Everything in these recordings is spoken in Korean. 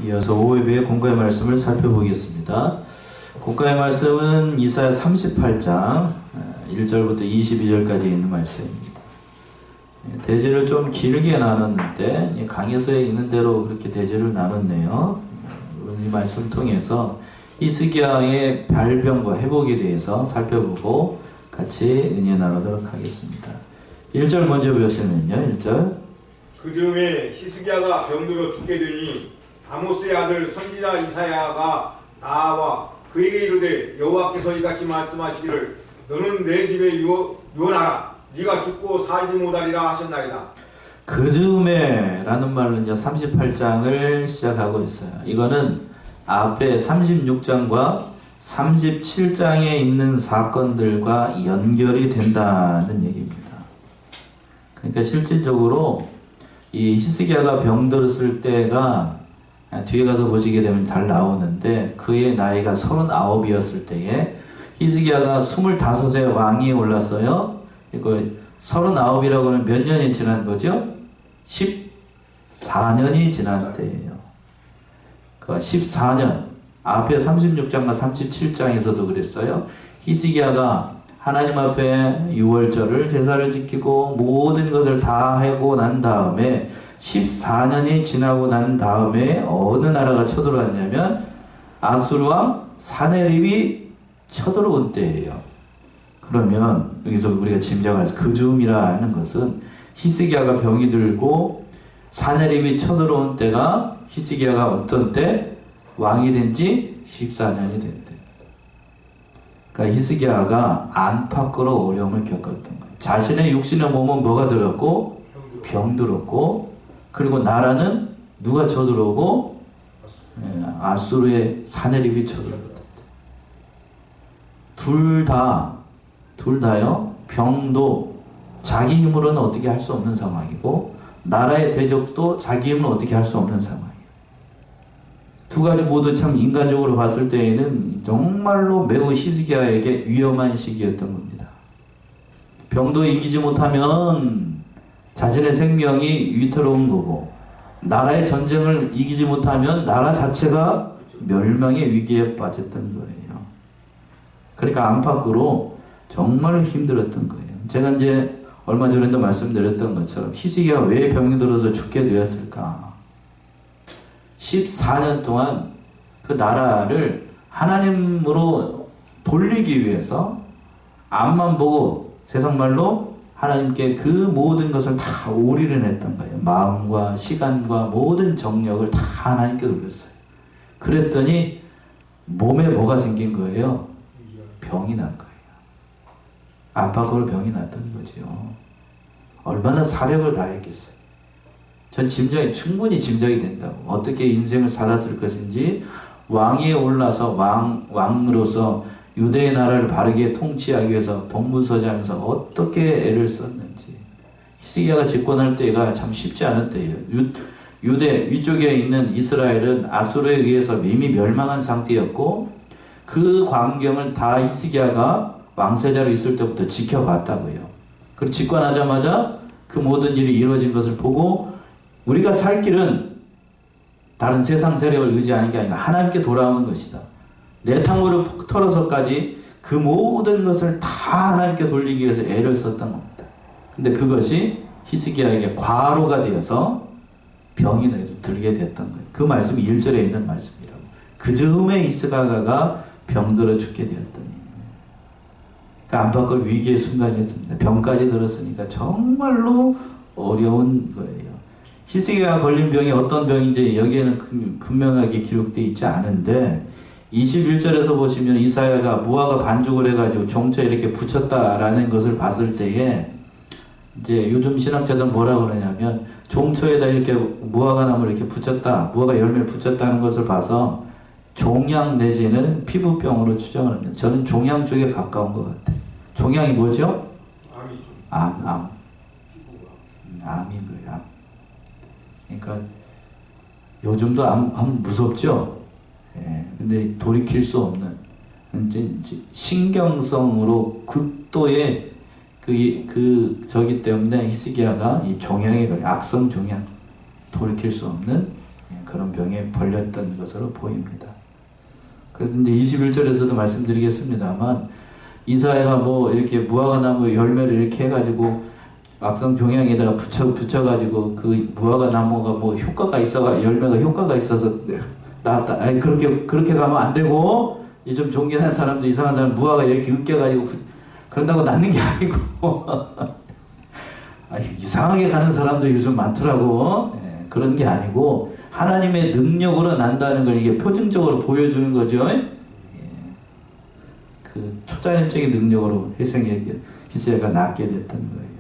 이어서 오후예배의 공과의 말씀을 살펴보겠습니다. 공과의 말씀은 이사야 38장 1절부터 22절까지 있는 말씀입니다. 대제를 좀 길게 나눴는데 강해서에 있는 대로 그렇게 대제를 나눴네요. 이 말씀 통해서 히스기야의 발병과 회복에 대해서 살펴보고 같이 은혜 나누도록 하겠습니다. 1절 먼저 보시면요. 1절 그 즈음에 히스기야가 병들어 죽게 되니 아모스의 아들 선지자 이사야가 나와 그에게 이르되 여호와께서 이같이 말씀하시기를 너는 내 집에 유언하라 네가 죽고 살지 못하리라 하셨나이다. 그 즈음에 라는 말로 이제 38장을 시작하고 있어요. 이거는 앞에 36장과 37장에 있는 사건들과 연결이 된다는 얘기입니다. 그러니까 실질적으로 이 히스기야가 병들었을 때가 뒤에 가서 보시게 되면 잘 나오는데 그의 나이가 39이었을 때에 히스기야가 25세 왕위에 올랐어요. 이거 39이라고 하면 몇 년이 지난 거죠? 14년이 지난 때예요. 그 14년 앞에 36장과 37장에서도 그랬어요. 히스기야가 하나님 앞에 유월절을 제사를 지키고 모든 것을 다 하고 난 다음에 14년이 지나고 난 다음에 어느 나라가 쳐들어왔냐면 아수르 왕 사네립이 쳐들어온 때예요. 그러면 여기서 우리가 짐작할 그 즈음이라 하는 것은 히스기야가 병이 들고 사네립이 쳐들어온 때가 히스기야가 어떤 때? 왕이 된 지 14년이 됐대. 그러니까 히스기야가 안팎으로 어려움을 겪었던 거예요. 자신의 육신의 몸은 뭐가 들었고? 병 들었고, 그리고 나라는 누가 쳐들어오고? 아수르의 사네립이 쳐들어왔다. 둘 다요, 병도 자기 힘으로는 어떻게 할 수 없는 상황이고, 나라의 대적도 자기 힘으로 어떻게 할 수 없는 상황이에요. 두 가지 모두 참 인간적으로 봤을 때에는 정말로 매우 히스기야에게 위험한 시기였던 겁니다. 병도 이기지 못하면 자신의 생명이 위태로운 거고, 나라의 전쟁을 이기지 못하면 나라 자체가 멸망의 위기에 빠졌던 거예요. 그러니까 안팎으로 정말 힘들었던 거예요. 제가 이제 얼마 전에도 말씀드렸던 것처럼 히스기야가 왜 병이 들어서 죽게 되었을까? 14년 동안 그 나라를 하나님으로 돌리기 위해서 앞만 보고 세상말로 하나님께 그 모든 것을 다 올인했던 거예요. 마음과 시간과 모든 정력을 다 하나님께 돌렸어요. 그랬더니 몸에 뭐가 생긴 거예요? 병이 난 거예요. 안팎으로 병이 났던 거죠. 얼마나 사력을 다했겠어요. 전 충분히 짐작이 된다고. 어떻게 인생을 살았을 것인지, 왕위에 올라서 왕으로서 유대의 나라를 바르게 통치하기 위해서 동문서장에서 어떻게 애를 썼는지. 히스기야가 집권할 때가 참 쉽지 않은 때예요. 유대 위쪽에 있는 이스라엘은 아수르에 의해서 이미 멸망한 상태였고, 그 광경을 다 히스기야가 왕세자로 있을 때부터 지켜봤다고요. 그리고 집권하자마자 그 모든 일이 이루어진 것을 보고 우리가 살 길은 다른 세상 세력을 의지하는 게 아니라 하나님께 돌아오는 것이다. 내탕으로 털어서까지 그 모든 것을 다 하나님께 돌리기 위해서 애를 썼던 겁니다. 근데 그것이 히스기야에게 과로가 되어서 병이 들게 됐던 거예요. 그 말씀이 1절에 있는 말씀이라고. 그 즈음에 히스기야가 병들어 죽게 되었더니. 그러니까 안팎을 위기의 순간이었습니다. 병까지 들었으니까 정말로 어려운 거예요. 히스기야가 걸린 병이 어떤 병인지 여기에는 분명하게 기록되어 있지 않은데 21절에서 보시면 이사야가 무화과 반죽을 해가지고 종처에 이렇게 붙였다라는 것을 봤을 때에 이제 요즘 신학자들은 뭐라고 그러냐면 종처에다 이렇게 무화과 나무를 이렇게 붙였다, 무화과 열매를 붙였다는 것을 봐서 종양 내지는 피부병으로 추정을 합니다. 저는 종양 쪽에 가까운 것 같아요. 종양이 뭐죠? 암이죠. 암인 거예요. 암. 그러니까 요즘도 암 무섭죠. 예. 근데 돌이킬 수 없는 이제 신경성으로 극도의 저기 때문에 히스기야가 이 종양에 걸려 악성 종양 돌이킬 수 없는 그런 병에 걸렸던 것으로 보입니다. 그래서 이제 21절에서도 말씀드리겠습니다만 이사야가 뭐 이렇게 무화과나무 열매를 이렇게 해가지고 막성 종양에다가 붙여가지고 그 무화과나무가 뭐 효과가 있어가 열매가 효과가 있어서 나왔다. 아니 그렇게 가면 안 되고 좀 존경하는 사람도 이상한 사람 무화과 이렇게 으깨가지고 그런다고 낫는 게 아니고 아니, 이상하게 가는 사람도 요즘 많더라고. 그런 게 아니고 하나님의 능력으로 난다는 걸 이게 표징적으로 보여주는 거죠. 그 초자연적인 능력으로 히스기야가 낫게 됐던 거예요.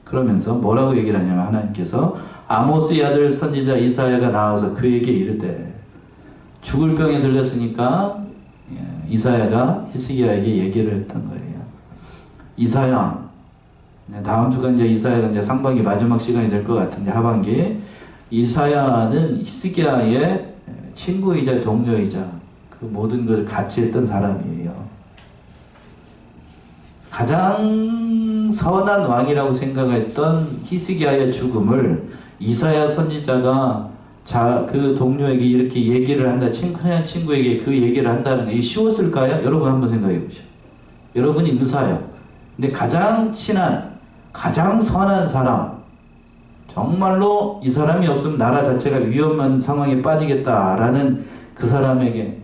그러면서 뭐라고 얘기를 하냐면 하나님께서 아모스의 아들 선지자 이사야가 나와서 그에게 이르되 죽을 병에 들렸으니까 이사야가 히스기야에게 얘기를 했던 거예요. 이사야, 다음 주가 이제 이사야가 이제 상반기 마지막 시간이 될 것 같은데 하반기 이사야는 히스기야의 친구이자 동료이자 그 모든 걸 같이 했던 사람이에요. 가장 선한 왕이라고 생각했던 히스기야의 죽음을 이사야 선지자가 그 동료에게 이렇게 얘기를 한다, 친한 친구에게 그 얘기를 한다는 게 쉬웠을까요? 여러분 한번 생각해 보시죠. 여러분이 의사예요. 근데 가장 친한, 가장 선한 사람, 정말로 이 사람이 없으면 나라 자체가 위험한 상황에 빠지겠다라는 그 사람에게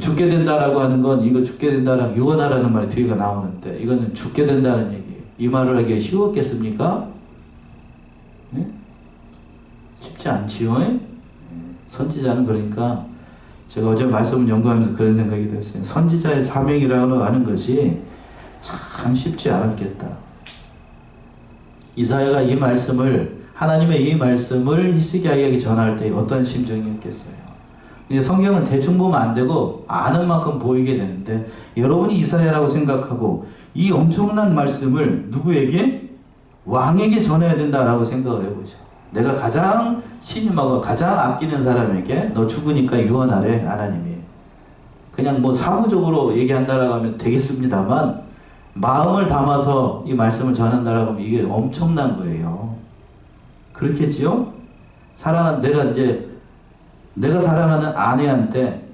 죽게 된다라고 하는 건 이거 죽게 된다라는 유언하라는 말이 뒤가 나오는데 이거는 죽게 된다는 얘기예요. 이 말을 하기가 쉬웠겠습니까? 네? 쉽지 않지요. 선지자는 그러니까 제가 어제 말씀을 연구하면서 그런 생각이 들었어요. 선지자의 사명이라고 하는 것이 참 쉽지 않았겠다. 이사야가 이 말씀을 하나님의 이 말씀을 히스기야에게 전할 때 어떤 심정이었겠어요. 근데 성경은 대충 보면 안 되고 아는 만큼 보이게 되는데 여러분이 이사야라고 생각하고 이 엄청난 말씀을 누구에게? 왕에게 전해야 된다라고 생각을 해보죠. 내가 가장 신임하고 가장 아끼는 사람에게 너 죽으니까 유언하래 하나님이. 그냥 뭐 사무적으로 얘기한다라고 하면 되겠습니다만 마음을 담아서 이 말씀을 전한다라고 하면 이게 엄청난 거예요. 그렇겠지요? 내가 사랑하는 아내한테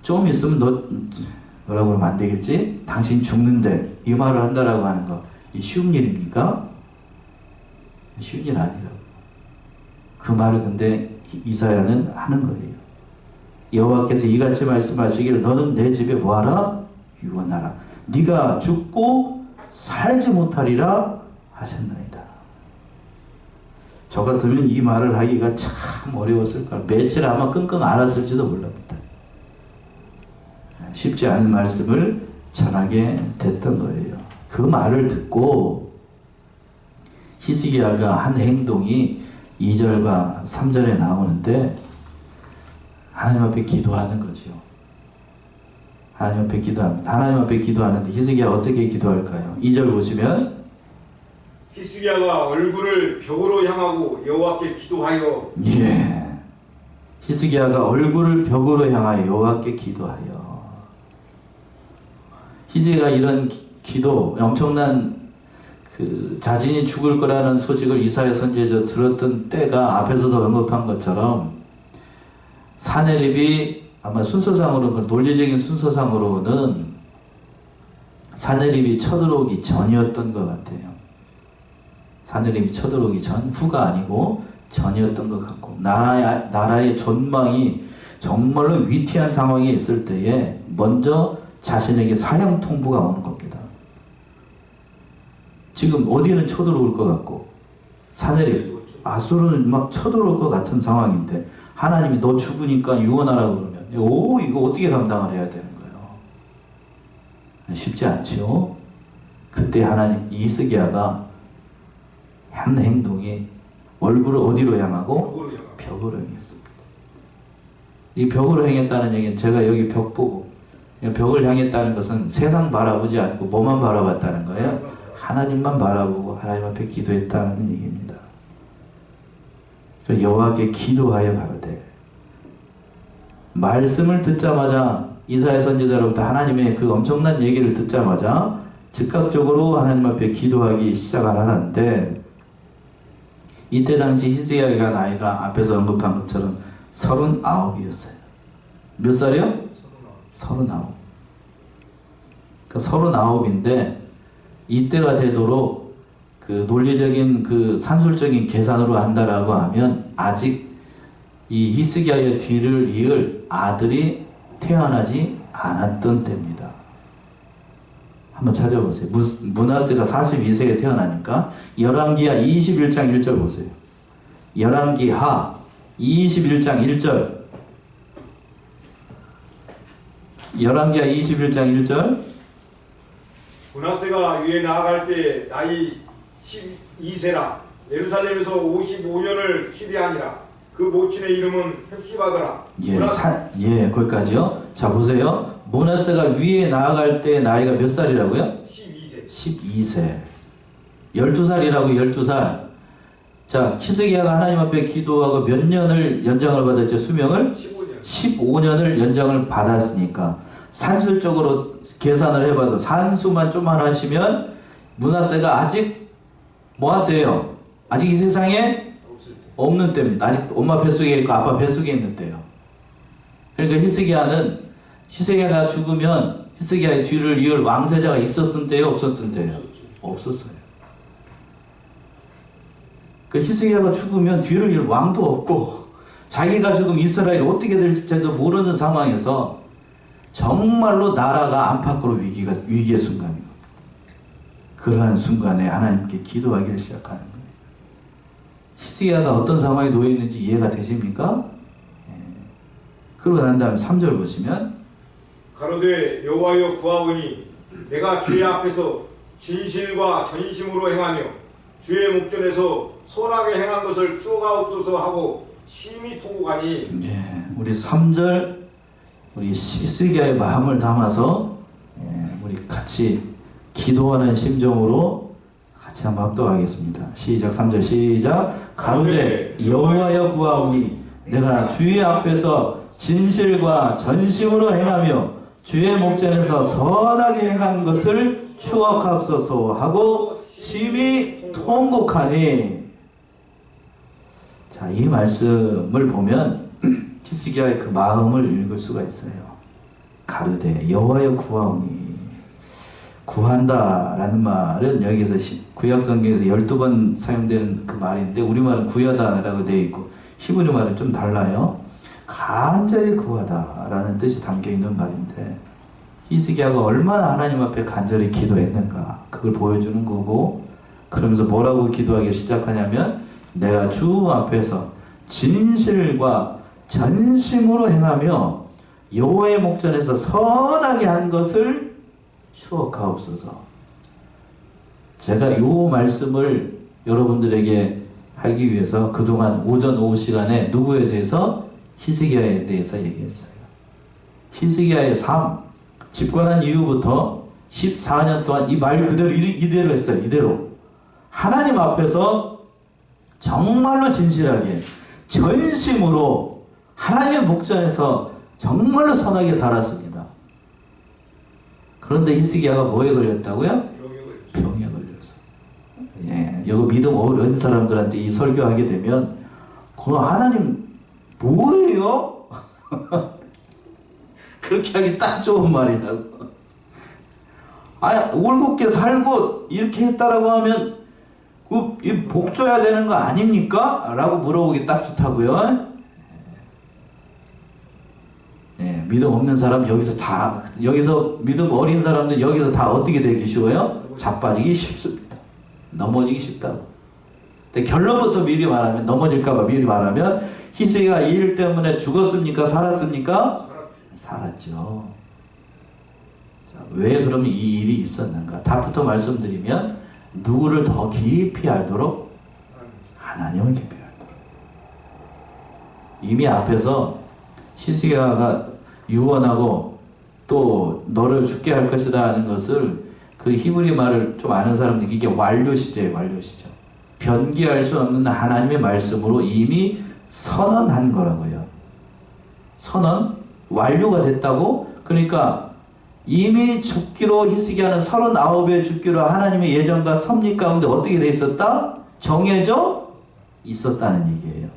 좀 있으면 뭐라고 그러면 안 되겠지? 당신 죽는데 이 말을 한다라고 하는 거 이 쉬운 일입니까? 쉬운 일 아니라고. 그 말을 근데 이사야는 하는 거예요. 여호와께서 이같이 말씀하시기를 너는 내 집에 뭐하라? 유언하라. 네가 죽고 살지 못하리라 하셨나이다. 저 같으면 이 말을 하기가 참 어려웠을 거야. 며칠 아마 끙끙 앓았을지도 모릅니다. 쉽지 않은 말씀을 전하게 됐던 거예요. 그 말을 듣고 히스기야가 한 행동이 2절과 3절에 나오는데 하나님 앞에 기도하는 거죠. 하나님 앞에 기도합니다. 하나님 앞에 기도하는데 히스기야가 어떻게 기도할까요? 2절 보시면 히스기야가 얼굴을 벽으로 향하고 여호와께 기도하여 히스기야가 얼굴을 벽으로 향하여 여호와께 기도하여 히스기야가 이런 기도 엄청난 그 자신이 죽을 거라는 소식을 이사야 선지자가 들었던 때가 앞에서도 언급한 것처럼 사내립이 아마 순서상으로는 논리적인 순서상으로는 사내립이 쳐들어오기 전이었던 것 같아요. 사내립이 쳐들어오기 전, 후가 아니고 전이었던 것 같고 나라의 전망이 정말로 위태한 상황에 있을 때에 먼저 자신에게 사형 통보가 오는 겁니다. 지금 어디는 쳐들어올 것 같고 사내립 아수르는 막 쳐들어올 것 같은 상황인데 하나님이 너 죽으니까 유언하라고 그러면 이거 어떻게 감당을 해야 되는 거예요? 쉽지 않죠. 그때 하나님 히스기야가 한 행동이 얼굴을 어디로 향하고? 벽으로 향했습니다. 이 벽으로 향했다는 얘기는 제가 여기 벽 보고 벽을 향했다는 것은 세상 바라보지 않고 뭐만 바라봤다는 거예요? 하나님만 바라보고 하나님 앞에 기도했다는 얘기입니다. 여호와께 기도하여 가로되 말씀을 듣자마자 이사야 선지자로부터 하나님의 그 엄청난 얘기를 듣자마자 즉각적으로 하나님 앞에 기도하기 시작하는데 이때 당시 히스기야가 나이가 앞에서 언급한 것처럼 39이었어요. 몇 살이요? 39. 그러니까 39인데 이때가 되도록 그 논리적인 그 산술적인 계산으로 한다라고 하면 아직 이 히스기야의 뒤를 이을 아들이 태어나지 않았던 때입니다. 한번 찾아보세요. 므낫세가 42세에 태어나니까 열왕기하 21장 1절 보세요. 열왕기하 21장 1절. 열왕기하 21장 1절. 므낫세가 위에 나아갈 때 나이 12세라 예루살렘에서 55년을 치리하니라. 그 모친의 이름은 헵시바더라. 거기까지요. 자 보세요. 므낫세가 위에 나아갈 때 나이가 몇 살이라고요? 12세. 12세. 12살이라고 12살. 자, 히스기야가 하나님 앞에 기도하고 몇 년을 연장을 받았죠? 수명을? 15년. 15년을 연장을 받았으니까 산술적으로 계산을 해봐도 산수만 좀만 하시면 므낫세가 아직 뭐한테요? 아직 이 세상에 없는 때입니다. 아직 엄마 뱃속에 있고 아빠 뱃속에 있는 때요. 그러니까 히스기야가 죽으면 히스기야의 뒤를 이을 왕세자가 있었던 때요? 없었던 때요? 없었어요. 그 히스기야가 죽으면 뒤를 이을 왕도 없고 자기가 죽으면 이스라엘이 어떻게 될지도 모르는 상황에서 정말로 나라가 안팎으로 위기의 순간이에요. 그러한 순간에 하나님께 기도하기를 시작하는 거예요. 히스기야가 어떤 상황에 놓여 있는지 이해가 되십니까? 그러고 난 다음에 3절 보시면 가로되 여호와여 구하오니 내가 주의 앞에서 진실과 전심으로 행하며 주의 목전에서 선하게 행한 것을 추억하옵소서 하고 심히 통곡하니. 우리 3절 우리 히스기야의 마음을 담아서 우리 같이 기도하는 심정으로 같이 한번 합독하겠습니다. 시작. 3절 시작. 가로되 여호와여 구하오니 내가 주의 앞에서 진실과 전심으로 행하며 주의 목전에서 선하게 행한 것을 추억하옵소서 하고 심히 통곡하니. 자, 이 말씀을 보면 히스기야의 그 마음을 읽을 수가 있어요. 가로되 여호와여 구하오니. 구한다라는 말은 여기서 구약성경에서 12번 사용되는 그 말인데 우리말은 구하다라고 되어 있고 히브리 말은 좀 달라요. 간절히 구하다라는 뜻이 담겨있는 말인데 히스기야가 얼마나 하나님 앞에 간절히 기도했는가 그걸 보여주는 거고, 그러면서 뭐라고 기도하기 시작하냐면 내가 주 앞에서 진실과 전심으로 행하며 여호와의 목전에서 선하게 한 것을 추억하옵소서. 제가 이 말씀을 여러분들에게 하기 위해서 그동안 오전 오후 시간에 누구에 대해서? 히스기야에 대해서 얘기했어요. 히스기야의 삶, 집권한 이후부터 14년 동안 이 말 그대로 이대로 했어요. 이대로 하나님 앞에서 정말로 진실하게 전심으로 하나님의 목전에서 정말로 선하게 살았습니다. 그런데 히스기야가 뭐에 걸렸다고요? 병에 걸렸어요. 여기 믿음 어린 사람들한테 이 설교하게 되면 그 하나님 뭐예요? 그렇게 하기 딱 좋은 말이라고. 올곧게 살고 이렇게 했다라고 하면 복 줘야 되는 거 아닙니까? 라고 물어보기 딱 좋다고요. 믿음 없는 사람 여기서 믿음 어린 사람들 여기서 다 어떻게 되기 쉬워요? 자빠지기 쉽습니다. 넘어지기 쉽다고. 근데 결론부터 미리 말하면, 넘어질까봐 미리 말하면, 히스기야가 이 일 때문에 죽었습니까? 살았습니까? 살았죠. 자, 왜 그러면 이 일이 있었는가? 답부터 말씀드리면 누구를 더 깊이 알도록? 하나님을 깊이 알도록. 이미 앞에서 히스기야가 유언하고 또 너를 죽게 할 것이다 하는 것을, 그 히브리 말을 좀 아는 사람들이 이게 완료시제예요. 완료시죠. 변기할 수 없는 하나님의 말씀으로 이미 선언한 거라고요. 선언? 완료가 됐다고? 그러니까 이미 죽기로 히스기야는 39에 죽기로 하나님의 예정과 섭리 가운데 어떻게 돼 있었다? 정해져 있었다는 얘기예요.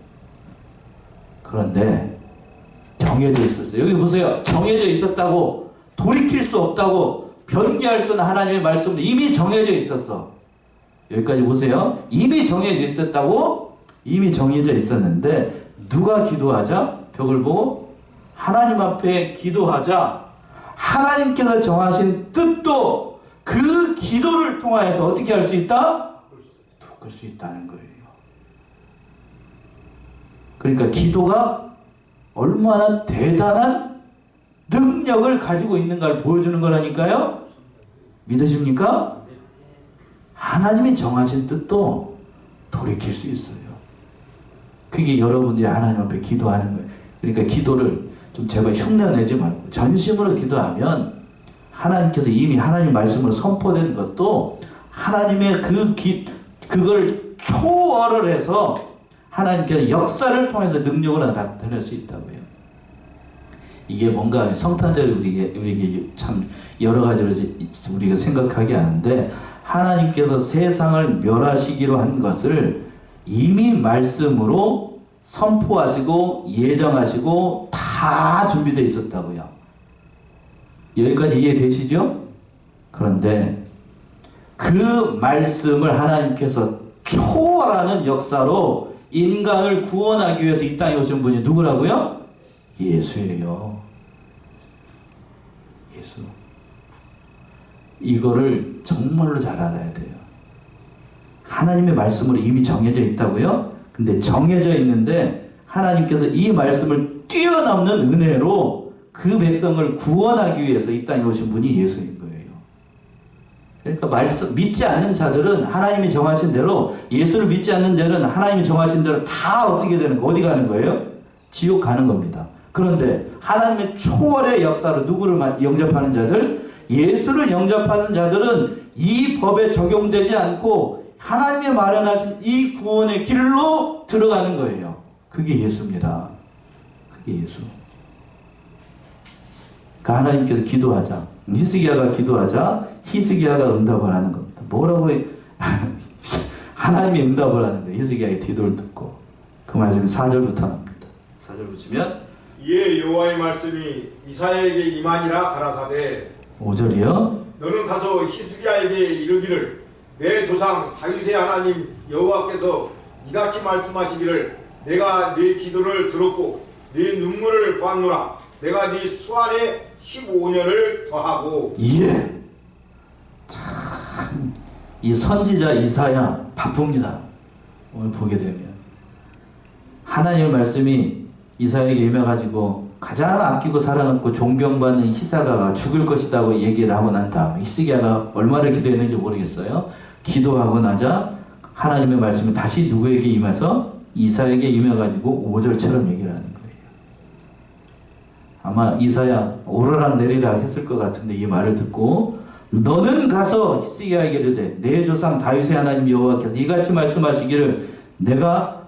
그런데 정해져 있었어요. 여기 보세요. 정해져 있었다고, 돌이킬 수 없다고, 변개할 수 없는 하나님의 말씀은 이미 정해져 있었어. 여기까지 보세요. 이미 정해져 있었다고, 이미 정해져 있었는데 누가 기도하자? 벽을 보고 하나님 앞에 기도하자 하나님께서 정하신 뜻도 그 기도를 통하여서 어떻게 할 수 있다? 바꿀 수 있다는 거예요. 그러니까 기도가 얼마나 대단한 능력을 가지고 있는가를 보여주는 거라니까요. 믿으십니까? 하나님이 정하신 뜻도 돌이킬 수 있어요. 그게 여러분들이 하나님 앞에 기도하는 거예요. 그러니까 기도를 좀 제발 흉내내지 말고 전심으로 기도하면 하나님께서 이미 하나님 말씀으로 선포된 것도 하나님의 그걸 초월을 해서 하나님께서 역사를 통해서 능력을 나타낼 수 있다고요. 이게 뭔가 성탄절이 우리에게 참 여러 가지로 우리가 생각하게 하는데 하나님께서 세상을 멸하시기로 한 것을 이미 말씀으로 선포하시고 예정하시고 다 준비되어 있었다고요. 여기까지 이해되시죠? 그런데 그 말씀을 하나님께서 초월하는 역사로 인간을 구원하기 위해서 이 땅에 오신 분이 누구라고요? 예수예요. 예수. 이거를 정말로 잘 알아야 돼요. 하나님의 말씀으로 이미 정해져 있다고요? 근데 정해져 있는데 하나님께서 이 말씀을 뛰어넘는 은혜로 그 백성을 구원하기 위해서 이 땅에 오신 분이 예수인 거예요. 그러니까 믿지 않는 자들은 하나님이 정하신 대로, 예수를 믿지 않는 자들은 하나님이 정하신 대로 다 어떻게 되는 거, 어디 가는 거예요? 지옥 가는 겁니다. 그런데 하나님의 초월의 역사로 누구를 영접하는 자들? 예수를 영접하는 자들은 이 법에 적용되지 않고 하나님의 마련하신 이 구원의 길로 들어가는 거예요. 그게 예수입니다. 그게 예수. 그러니까 하나님께서 기도하자, 히스기야가 기도하자 히스기야가 응답을 하는 겁니다. 뭐라고 하나님이 응답을 하는 거예요. 히스기야의 기도를 듣고. 그 말씀이 4절부터 나옵니다. 4절 보시면 이에 여호와의 말씀이 이사야에게 임하니라 가라사대 5절이요. 너는 가서 히스기야에게 이르기를 내 조상 다윗의 하나님 여호와께서 이같이 말씀하시기를 내가 네 기도를 들었고 네 눈물을 보았노라. 내가 네 수안에 15년을 더하고. 예. 참, 이 선지자 이사야 바쁩니다. 오늘 보게 되면 하나님의 말씀이 이사야에게 임해가지고 가장 아끼고 사랑하고 존경받는 히스기야가 죽을 것이라고 얘기를 하고 난 다음에 히스기야가 얼마를 기도했는지 모르겠어요. 기도하고 나자 하나님의 말씀이 다시 누구에게 임해서 이사야에게 임해가지고 5절처럼 얘기를 하는 거예요. 아마 이사야 오르락 내리락 했을 것 같은데 이 말을 듣고 너는 가서 히스기야에게 이르되 내 조상 다윗의 하나님 여호와께서 이같이 말씀하시기를 내가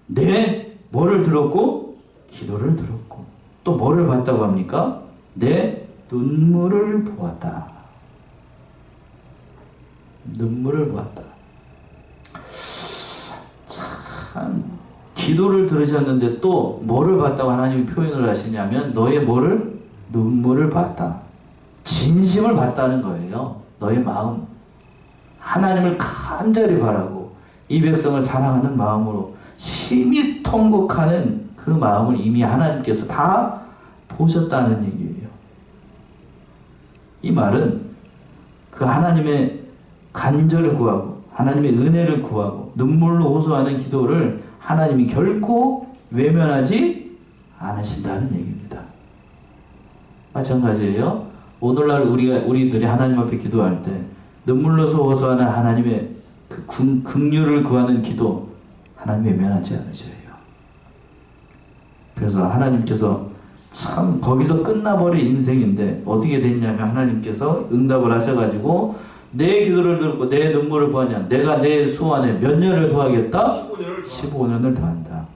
내 뭐를 들었고 기도를 들었고 또 뭐를 봤다고 합니까? 내 눈물을 보았다. 눈물을 보았다. 참 기도를 들으셨는데 또 뭐를 봤다고 하나님이 표현을 하시냐면 너의 뭐를? 눈물을 봤다. 진심을 봤다는 거예요. 너의 마음. 하나님을 간절히 바라고 이 백성을 사랑하는 마음으로 심히 통곡하는 그 마음을 이미 하나님께서 다 보셨다는 얘기예요. 이 말은 그 하나님의 간절을 구하고 하나님의 은혜를 구하고 눈물로 호소하는 기도를 하나님이 결코 외면하지 않으신다는 얘기입니다. 마찬가지예요. 오늘날 우리들이 하나님 앞에 기도할 때 눈물로 호소하는 하나님의 그 긍휼을 구하는 기도 하나님 외면하지 않으셔요. 그래서 하나님께서 참 거기서 끝나버린 인생인데 어떻게 됐냐면 하나님께서 응답을 하셔가지고 내 기도를 들었고 내 눈물을 보았냐 내가 내 수완에 몇 년을 더하겠다? 15년을 더한다.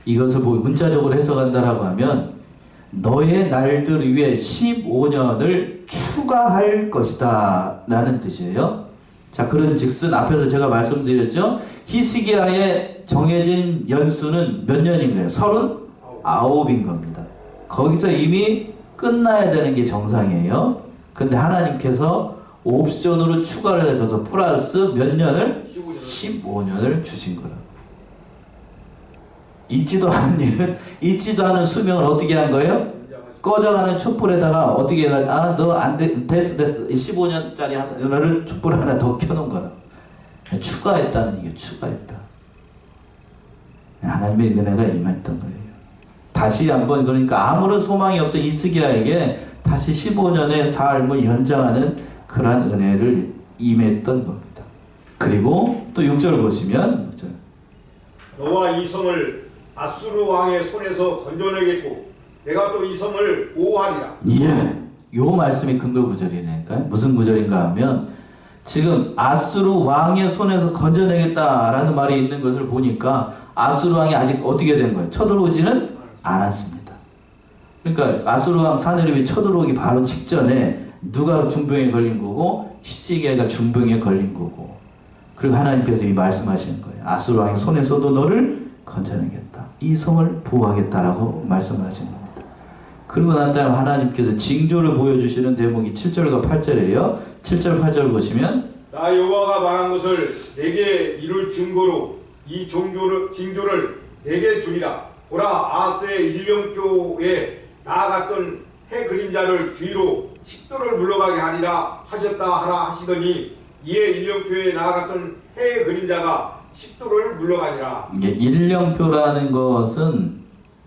이것을 문자적으로 해석한다라고 하면 너의 날들 위에 15년을 추가할 것이다 라는 뜻이에요. 자, 그런 즉슨 앞에서 제가 말씀드렸죠. 히스기야의 정해진 연수는 몇 년인 거예요? 39 9인 겁니다. 거기서 이미 끝나야 되는 게 정상이에요. 근데 하나님께서 옵션으로 추가를 해서 플러스 몇 년을? 15년을 주신 거라고. 있지도 않은 일은, 있지도 않은 수명을 어떻게 한 거예요? 꺼져가는 촛불에다가 어떻게 해가, 아, 너 안 돼, 됐어. 15년짜리 하나를 촛불 하나 더 켜놓은 거라. 추가했다는 이게 추가했다. 하나님의 은혜가 임했던 거예요. 다시 한번, 그러니까 아무런 소망이 없던 히스기야에게 다시 15년의 삶을 연장하는 그러한 은혜를 임했던 겁니다. 그리고 또 6절 보시면 6절. 너와 이 성을 아수르 왕의 손에서 건져내겠고 내가 또 이 성을 보호하리라. 예, 요 말씀이 근거 구절이니까 무슨 구절인가 하면 지금 아수르 왕의 손에서 건져내겠다라는 말이 있는 것을 보니까 아수르 왕이 아직 어떻게 된 거예요? 쳐들어오지는 않았습니다. 그러니까 아수르 왕 사내립이 쳐들어오기 바로 직전에 누가 중병에 걸린 거고 히스기야가 중병에 걸린 거고, 그리고 하나님께서 이 말씀하시는 거예요. 아수르 왕의 손에서도 너를 건져내겠다. 이 성을 보호하겠다라고 말씀하신 겁니다. 그리고 난 다음에 하나님께서 징조를 보여주시는 대목이 7절과 8절이에요. 7절 8절 보시면 나 여호와가 말한 것을 내게 이룰 증거로 이 징조를 내게 주리라. 보라, 아하스의 일령표에 나아갔던 해 그림자를 뒤로 10도를 물러가게 하리라 하셨다 하라 하시더니 이에 일령표에 나아갔던 해 그림자가 10도를 물러가니라. 이게 일령표라는 것은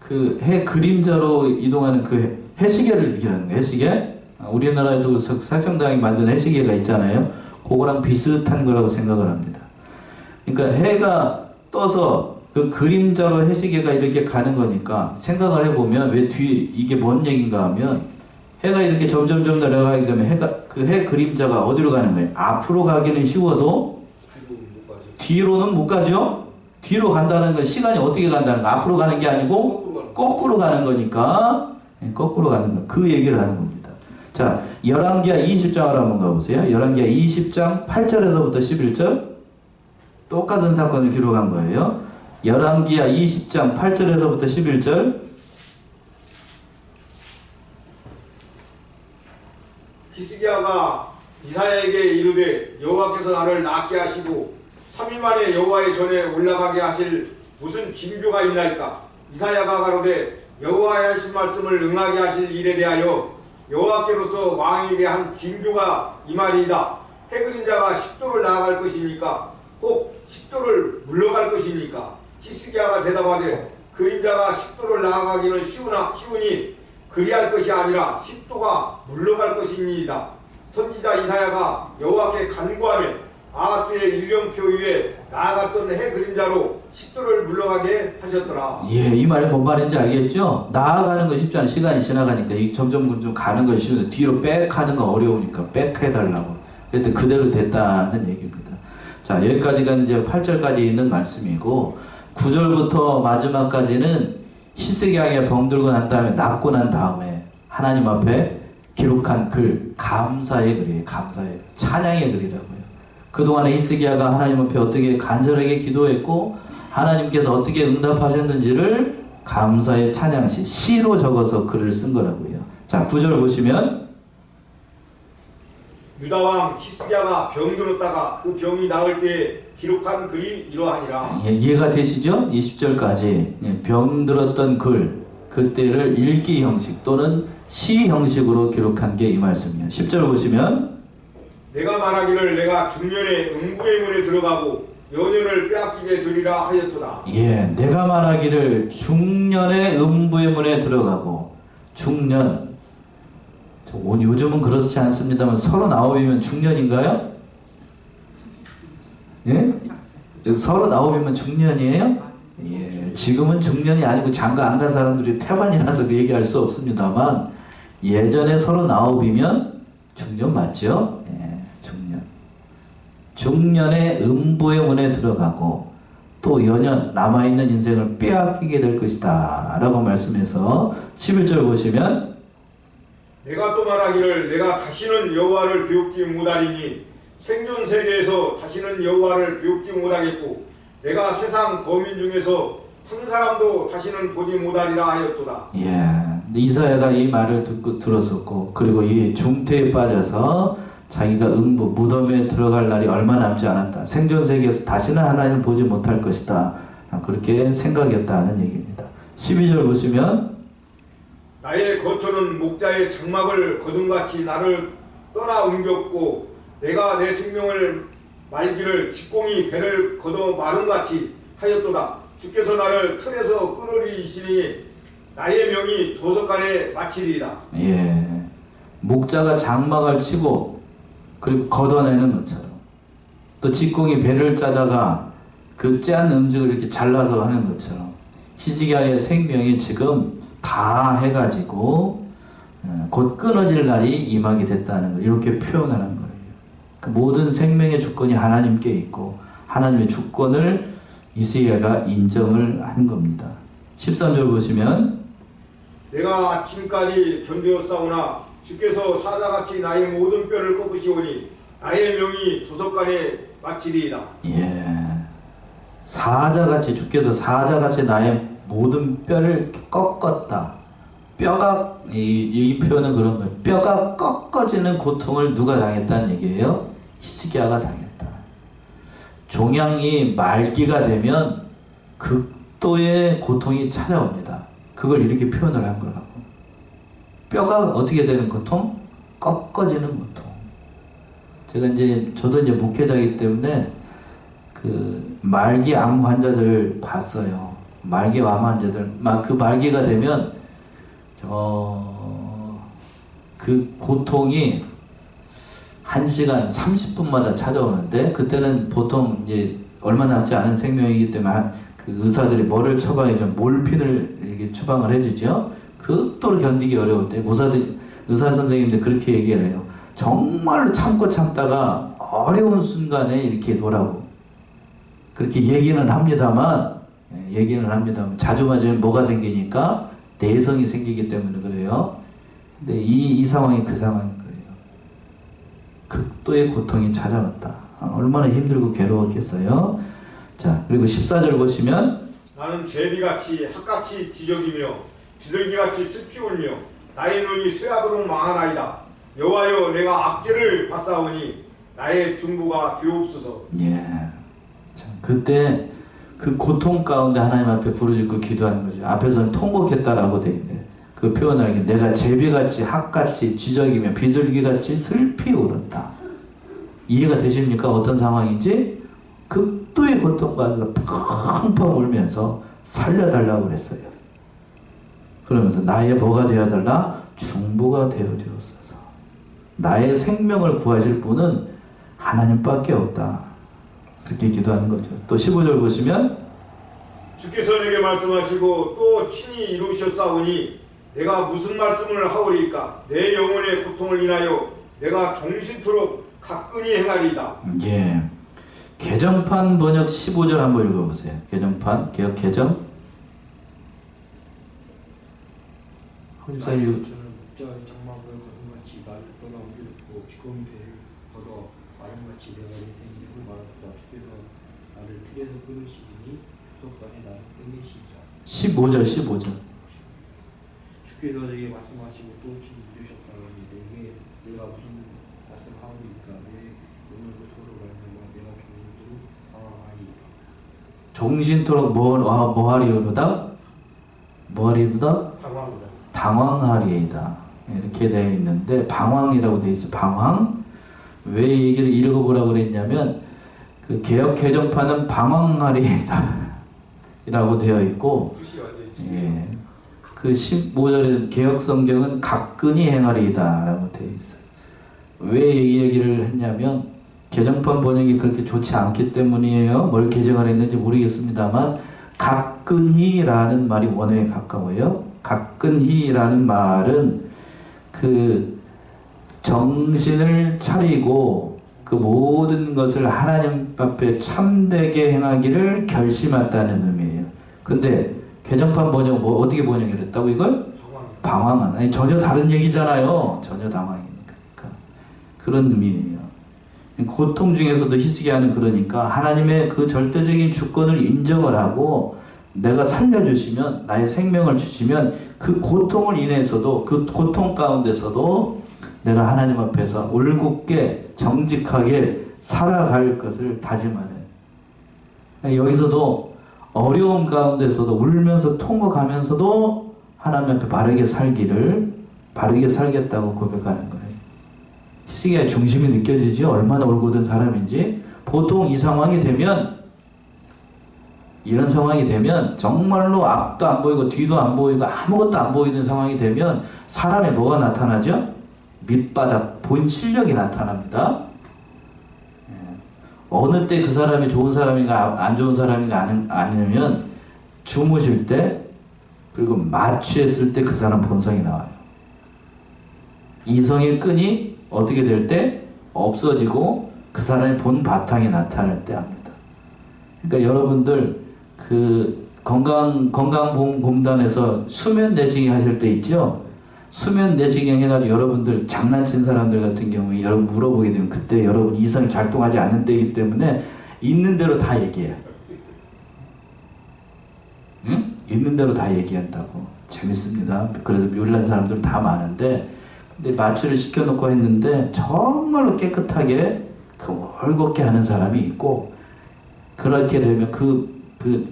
그 해 그림자로 이동하는 그 해시계를 얘기하는 거예요. 해시계. 우리나라에도 사정당이 만든 해시계가 있잖아요. 그거랑 비슷한 거라고 생각을 합니다. 그러니까 해가 떠서 그 그림자로 해시계가 이렇게 가는 거니까 생각을 해보면 왜 이게 뭔 얘기인가 하면 해가 이렇게 점점 내려가게 되면 그 해 그림자가 어디로 가는 거예요? 앞으로 가기는 쉬워도 뒤로는 못 가죠? 뒤로 간다는 건 시간이 어떻게 간다는 거, 앞으로 가는 게 아니고 거꾸로 가는 거니까, 거꾸로 가는 거, 그 얘기를 하는 겁니다. 자, 열왕기하 20장을 한번 가보세요. 열왕기하 20장 8절에서부터 11절 똑같은 사건을 기록한 거예요. 열왕기하 20장 8절에서부터 11절. 히스기야가 이사야에게 이르되 여호와께서 나를 낫게 하시고 3일 만에 여호와의 전에 올라가게 하실 무슨 징조가 있나이까? 이사야가 가로되 여호와의 하신 말씀을 응하게 하실 일에 대하여 여호와께로서 왕에게 한 징조가 이 말이다. 해 그림자가 10도를 나아갈 것입니까? 꼭 10도를 물러갈 것입니까? 히스기야가 대답하되 그림자가 10도를 나아가기는 쉬우니 그리할 것이 아니라 10도가 물러갈 것입니다. 선지자 이사야가 여호와께 간구하며 아하스의 일령표 위에 나아갔던 해 그림자로 10도를 물러가게 하셨더라. 예, 이 말이 뭔 말인지 알겠죠? 나아가는 거 쉽지 않아. 시간이 지나가니까 이 점점 가는 건 쉬운데 뒤로 백 하는 거 어려우니까 백 해달라고. 그때 그대로 됐다는 얘기입니다. 자, 여기까지가 이제 8절까지 있는 말씀이고 9절부터 마지막까지는 히스기야가 병들고 난 다음에 낫고 난 다음에 하나님 앞에 기록한 글, 감사의 글이에요. 감사의 글, 찬양의 글이라고요. 그동안에 히스기야가 하나님 앞에 어떻게 간절하게 기도했고 하나님께서 어떻게 응답하셨는지를 감사의 찬양시, 시로 적어서 글을 쓴 거라고요. 자, 9절 보시면 유다왕 히스기야가 병들었다가 그 병이 나을 때 기록한 글이 이러하니라. 예, 이해가 되시죠? 20절까지 예, 병들었던 글, 그때를 일기 형식 또는 시 형식으로 기록한 게 이 말씀이에요. 10절 보시면 내가 말하기를 내가 중년의 음부의 문에 들어가고 여년을 빼앗기게 되리라 하였도다. 예, 내가 말하기를 중년의 음부의 문에 들어가고 중년 요즘은 그렇지 않습니다만 39이면 중년인가요? 예? 39이면 중년이에요? 예, 지금은 중년이 아니고 장가 안 간 사람들이 태반이라서 그 얘기할 수 없습니다만 예전에 39이면 중년 맞죠? 예, 중년. 중년의 음부의 문에 들어가고 또 여년 남아있는 인생을 빼앗기게 될 것이다 라고 말씀해서 11절 보시면 내가 또 말하기를 내가 다시는 여호와를 배웁지 못하리니 생존 세대에서 다시는 여호와를 배웁지 못하겠고 내가 세상 거민 중에서 한 사람도 다시는 보지 못하리라 하였도다. 예. 이사야가 이 말을 듣고 들었었고, 그리고 이 중태에 빠져서 자기가 무덤에 들어갈 날이 얼마 남지 않았다. 생존 세계에서 다시는 하나님을 보지 못할 것이다. 그렇게 생각했다는 얘기입니다. 12절 보시면 나의 거처는 목자의 장막을 거둠같이 나를 떠나 옮겼고 내가 내 생명을 말기를 직공이 배를 걷어 마름같이 하였도다. 주께서 나를 틀에서 끌어리시니 나의 명이 조석간에 마치리이다. 예. 목자가 장막을 치고 그리고 걷어내는 것처럼 또 직공이 배를 짜다가 그 짠 음식을 이렇게 잘라서 하는 것처럼 히스기야의 생명이 지금 다 해가지고 곧 끊어질 날이 임하게 됐다는 걸 이렇게 표현하는 거예요. 그 모든 생명의 주권이 하나님께 있고 하나님의 주권을 히스기야가 인정을 한 겁니다. 13절 보시면 내가 아침까지 견디었사오나 주께서 사자같이 나의 모든 뼈를 꺾으시오니 나의 명이 조석간에 마치리이다. 예. 사자같이 주께서 사자같이 나의 모든 뼈를 꺾었다. 뼈가 이 표현은 그런 거예요. 뼈가 꺾어지는 고통을 누가 당했다는 얘기예요? 히스기야가 당했다. 종양이 말기가 되면 극도의 고통이 찾아옵니다. 그걸 이렇게 표현을 한 거라고. 뼈가 어떻게 되는 고통? 꺾어지는 고통. 제가 저도 목회자이기 때문에 그 말기 암 환자들 봤어요. 말기 암 환자들 그 말기가 되면 그 고통이 1시간 30분마다 찾아오는데 그때는 보통 얼마 남지 않은 생명이기 때문에 그 의사들이 뭐를 처방해줘 몰핀을 이렇게 처방을 해주죠. 극도로 견디기 어려울 때 의사 선생님들 그렇게 얘기를 해요. 정말로 참고 참다가 어려운 순간에 이렇게 오라고 그렇게 얘기는 합니다만 자주 맞으면 뭐가 생기니까 내성이 생기기 때문에 그래요. 근데 이 상황이 그 상황인 거예요. 극도의 고통이 찾아왔다. 얼마나 힘들고 괴로웠겠어요. 자, 그리고 14절 보시면 나는 제비같이 학같이 지적이며 비둘기같이 슬피 울며 나의 눈이 쇠하도록 망하나이다. 여호와여 내가 악죄를 받사오니 나의 중보가 되옵소서. 예. 참, 그때 그 고통 가운데 하나님 앞에 부르짖고 기도하는 거죠. 앞에서는 통곡했다라고 되어 있는데 그 표현하는 게 내가 제비같이 학같이 쥐적이며 비둘기같이 슬피 울었다. 이해가 되십니까? 어떤 상황인지? 극도의 고통 가운데 펑펑 울면서 살려달라고 그랬어요. 그러면서 나의 뭐가 되어달라? 중보가 되어주옵소서. 나의 생명을 구하실 분은 하나님밖에 없다. 그렇게 기도하는 거죠. 또 15절 보시면 주께서 내게 말씀하시고 또 친히 이루셨사오니 내가 무슨 말씀을 하오리까? 내 영혼의 고통을 인하여 내가 종신토록 가끈히 행하리이다. 예. 개정판 번역 15절 한번 읽어보세요. 개정판 개역 개정. 저는 목자의 장막을 거둠같이 나를 떠나 옮겼고 죽은 배를 걷어 마름같이 내가 내 생명을 말하다. 주께서 나를 틀에서 끊으시니 조석간에 나를 끊으시자. 15절. 주께서 내게 말씀하시고 또 친히 이루셨사오니 내가 무슨 말씀하오리까? 내 오늘 고토로 말미암아 내가 종신토록 방황하리이다. 종신토록 뭐하리로다? 뭐하리로다? 방황이다. 당황하리이다. 이렇게 되어 있는데 방황이라고 되어 있어. 방황. 왜 이 얘기를 읽어보라고 그랬냐면 그 개역 개정판은 방황하리이다 라고 되어 있고 뜻이 완전히 예. 그 15절에 개역 성경은 가끈히 행하리이다 라고 되어 있어요. 왜 이 얘기를 했냐면 개정판 번역이 그렇게 좋지 않기 때문이에요. 뭘 개정을 했는지 모르겠습니다만 가끈히라는 말이 원어에 가까워요. 가끈히라는 말은 그 정신을 차리고 그 모든 것을 하나님 앞에 참되게 행하기를 결심했다는 의미예요. 근데 개정판 번역 어떻게 번역을 했다고 이걸? 방황은 아니 전혀 다른 얘기잖아요. 전혀 당황이니까 그런 의미예요. 고통 중에서도 히스기야는 그러니까 하나님의 그 절대적인 주권을 인정을 하고 내가 살려주시면, 나의 생명을 주시면 그 고통을 인해서도, 그 고통 가운데서도 내가 하나님 앞에서 올곧게 정직하게 살아갈 것을 다짐하는, 여기서도 어려움 가운데서도 울면서 통곡하면서도 하나님 앞에 바르게 살겠다고 고백하는 거예요. 히스기야의 중심이 느껴지지? 얼마나 올곧은 사람인지. 보통 이 상황이 되면, 이런 상황이 되면 정말로 앞도 안 보이고 뒤도 안 보이고 아무것도 안 보이는 상황이 되면 사람에 뭐가 나타나죠? 밑바닥, 본 실력이 나타납니다. 어느 때 그 사람이 좋은 사람인가 안 좋은 사람인가 아니면 주무실 때, 그리고 마취했을 때 그 사람 본성이 나와요. 이성의 끈이 어떻게 될 때 없어지고 그 사람의 본 바탕이 나타날 때 합니다. 그러니까 여러분들 그 건강보험공단에서 수면 내시경 하실 때 있죠? 수면 내시경 해가지고 여러분들 장난친 사람들 같은 경우에 여러분 물어보게 되면 그때 여러분 이성이 작동하지 않는 때이기 때문에 있는 대로 다 얘기해요. 응? 있는 대로 다 얘기한다고. 재밌습니다. 그래서 묘일난 사람들 다 많은데, 근데 마취를 시켜놓고 했는데 정말로 깨끗하게 올곧게 하는 사람이 있고, 그렇게 되면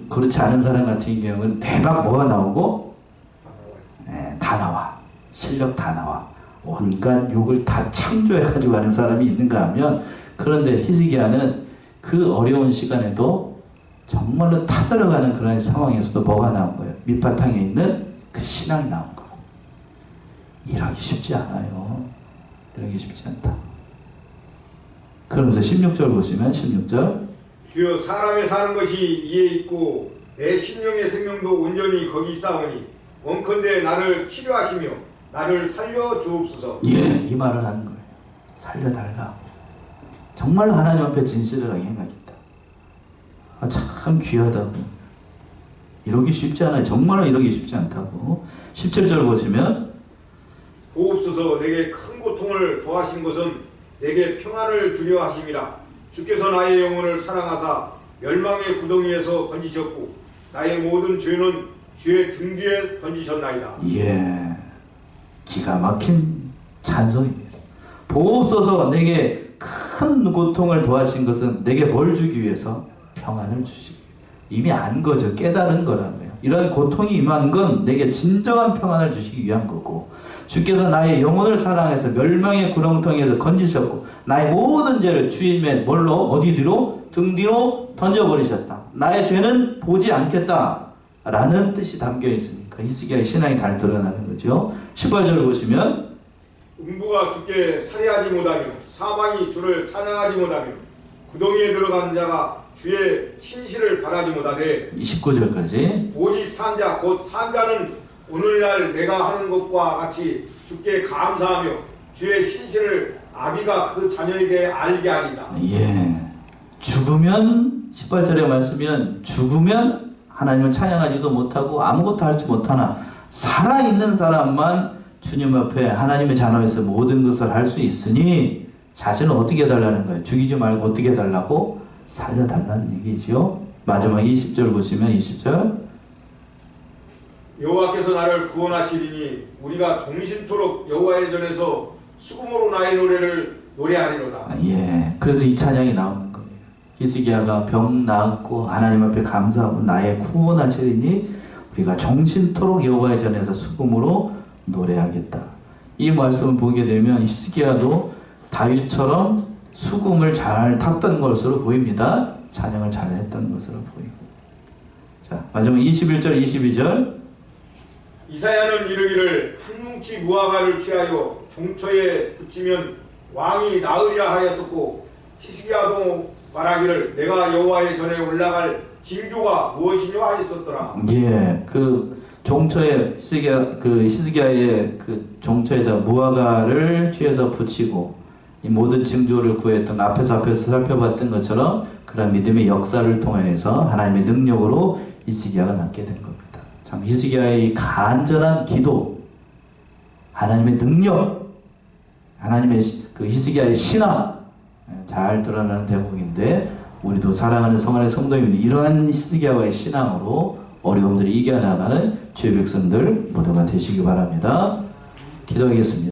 그렇지 않은 사람 같은 경우는 대박 뭐가 나오고, 다 나와. 실력 다 나와. 온갖 욕을 다 창조해가지고 가는 사람이 있는가 하면, 그런데 히스기야는 그 어려운 시간에도 정말로 타들어가는 그런 상황에서도 뭐가 나온 거예요? 밑바탕에 있는 그 신앙이 나온 거예요. 이러기 쉽지 않아요. 이러기 쉽지 않다. 그러면서 16절 보시면 16절, 주여 사람의 사는 것이 이에 있고 내 심령의 생명도 온전히 거기 있사오니 원컨대 나를 치료하시며 나를 살려 주옵소서. 이 말을 하는 거예요. 살려달라. 정말 하나님 앞에 진실을 행하겠다. 참 귀하다고. 이러기 쉽지 않아요. 정말로 이러기 쉽지 않다고. 17절 보시면, 보옵소서. 내게 큰 고통을 더하신 것은 내게 평안을 주려 하심이라. 주께서 나의 영혼을 사랑하사 멸망의 구덩이에서 건지셨고 나의 모든 죄는 주의 등 뒤에 던지셨나이다. 기가 막힌 찬송입니다. 보옵소서. 내게 큰 고통을 더하신 것은 내게 뭘 주기 위해서? 평안을 주시기. 이미 안 거죠. 깨달은 거라고요. 이런 고통이 임한 건 내게 진정한 평안을 주시기 위한 거고, 주께서 나의 영혼을 사랑해서 멸망의 구렁텅이에서 건지셨고 나의 모든 죄를 주님의 뭘로? 어디 뒤로? 등 뒤로 던져버리셨다. 나의 죄는 보지 않겠다 라는 뜻이 담겨 있으니까 히스기야의 신앙이 잘 드러나는 거죠. 18절 보시면, 음부가 주께 살해하지 못하며 사방이 주를 찬양하지 못하며 구덩이에 들어간 자가 주의 신실을 바라지 못하되 19절까지, 오직 산자 곧 산자는 오늘날 내가 하는 것과 같이 주께 감사하며 주의 신실을 아비가 그 자녀에게 알게 하리다. 죽으면 18절의 말씀이면 죽으면 하나님을 찬양하지도 못하고 아무것도 하지 못하나 살아있는 사람만 주님 앞에 하나님의 자녀에서 모든 것을 할 수 있으니 자신을 어떻게 해달라는 거예요? 죽이지 말고 어떻게 해달라고? 살려달라는 얘기죠. 마지막 20절 보시면 20절, 여호와께서 나를 구원하시리니 우리가 종신토록 여호와의 전에서 수금으로 나의 노래를 노래하리로다. 그래서 이 찬양이 나오는 거예요. 히스기야가 병 나았고 하나님 앞에 감사하고 나의 구원하시리니 우리가 종신토록 여호와의 전에서 수금으로 노래하겠다. 이 말씀을 보게 되면 히스기야도 다윗처럼 수금을 잘 탔던 것으로 보입니다. 찬양을 잘 했던 것으로 보이고. 자, 마지막 21절 22절, 이사야는 이르기를 한 뭉치 무화과를 취하여 종초에 붙이면 왕이 나으리라 하였었고 히스기야도 말하기를 내가 여호와의 전에 올라갈 징조가 무엇이뇨 하였었더라. 그 종초에 히스기야의 그 종초에다 무화과를 취해서 붙이고 이 모든 징조를 구했던 앞에서 살펴봤던 것처럼 그런 믿음의 역사를 통해서 하나님의 능력으로 히스기야가 낫게 된 겁니다. 참 히스기야의 간절한 기도, 하나님의 능력, 하나님의 그 히스기야의 신앙 잘 드러나는 대목인데, 우리도 사랑하는 성안의 성도님들 이러한 히스기야와의 신앙으로 어려움들을 이겨나가는 주의 백성들 모두가 되시기 바랍니다. 기도하겠습니다.